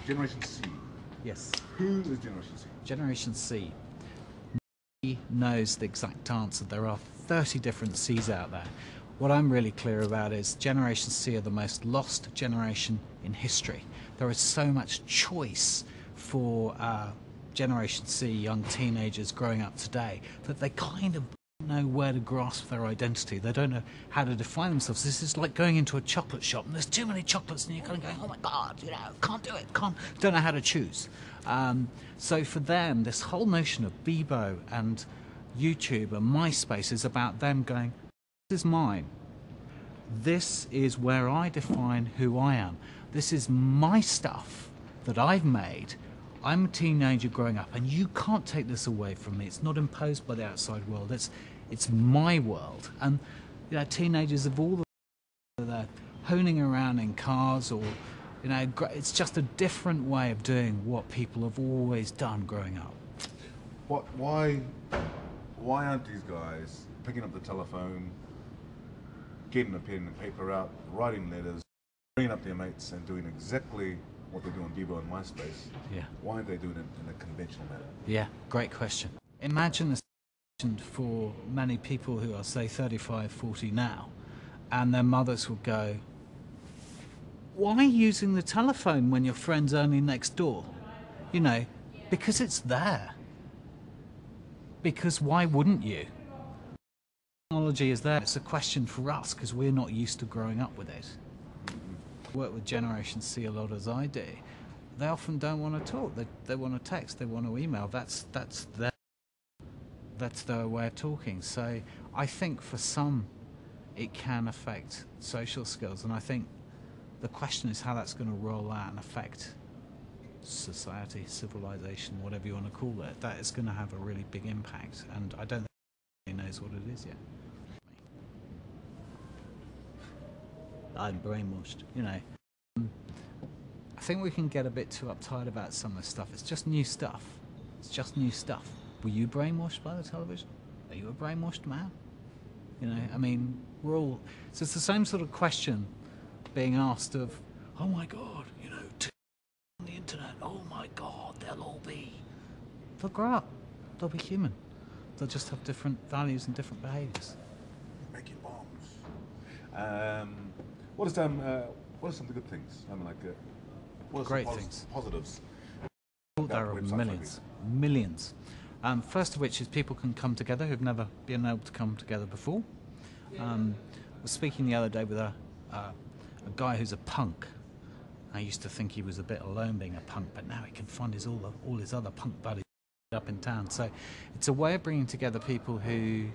Generation C. Yes. Who is Generation C? Generation C. Nobody knows the exact answer. There are 30 different Cs out there. What I'm really clear about is Generation C are the most lost generation in history. There is so much choice for Generation C, young teenagers growing up today, that they kind of don't know where to grasp their identity. They don't know how to define themselves. This is like going into a chocolate shop and there's too many chocolates and you're kind of going, oh my God, can't do it, don't know how to choose. So for them, this whole notion of Bebo and YouTube and MySpace is about them going, this is mine. This is where I define who I am. This is my stuff that I've made. I'm a teenager growing up, and you can't take this away from me. It's not imposed by the outside world. It's my world. And teenagers of all they're honing around in cars, or it's just a different way of doing what people have always done growing up. Why aren't these guys picking up the telephone, getting a pen and paper out, writing letters, bringing up their mates, and doing exactly what they do on Bebo and MySpace? Yeah. Why aren't they doing it in a conventional manner? Yeah, great question. Imagine a situation for many people who are, say, 35, 40 now, and their mothers would go, why are you using the telephone when your friend's only next door? Because it's there. Because why wouldn't you? Technology is there. It's a question for us because we're not used to growing up with it. Work with Generation C a lot as I do. They often don't want to talk. They want to text. They want to email. That's their way of talking. So I think for some, it can affect social skills, and I think the question is how that's going to roll out and affect society, civilization, whatever you want to call it. That is going to have a really big impact, and I don't think anybody knows what it is yet. I'm brainwashed, I think we can get a bit too uptight about some of this stuff. It's just new stuff. Were you brainwashed by the television? Are you a brainwashed man? We're all... So it's the same sort of question being asked of, oh my God, on the internet, oh my God, they'll all be... They'll grow up. They'll be human. They'll just have different values and different behaviours. Making bombs. What are some of the good things? What are Great some things. Positives? There are millions. First of which is people can come together who've never been able to come together before. I was speaking the other day with a guy who's a punk. I used to think he was a bit alone being a punk, but now he can find all his other punk buddies up in town. So it's a way of bringing together people who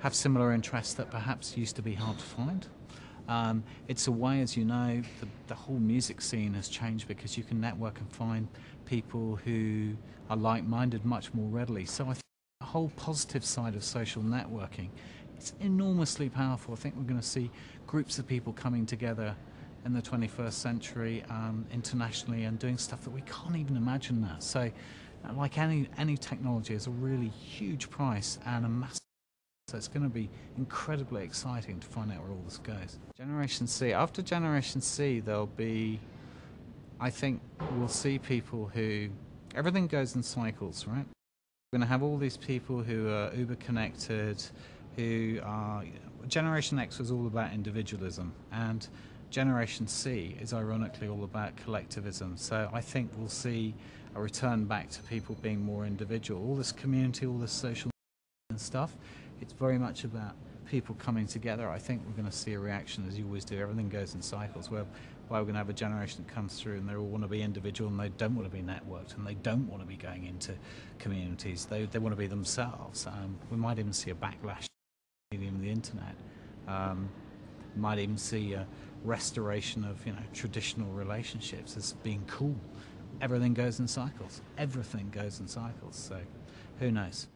have similar interests that perhaps used to be hard to find. It's a way, as you know, the whole music scene has changed because you can network and find people who are like-minded much more readily. So I think the whole positive side of social networking, it's enormously powerful. I think we're going to see groups of people coming together in the 21st century internationally and doing stuff that we can't even imagine now. So like any technology, is a really huge price and a massive. So it's going to be incredibly exciting to find out where all this goes. Generation C. After Generation C, there'll be, I think, we'll see people who, everything goes in cycles, right? We're going to have all these people who are uber connected, who are, Generation X was all about individualism, and Generation C is ironically all about collectivism. So I think we'll see a return back to people being more individual. All this community, all this social and stuff, it's very much about people coming together. I think we're going to see a reaction, as you always do. Everything goes in cycles, where we're going to have a generation that comes through and they all want to be individual and they don't want to be networked and they don't want to be going into communities. They want to be themselves. We might even see a backlash to the internet. We might even see a restoration of traditional relationships as being cool. Everything goes in cycles. Everything goes in cycles. So who knows?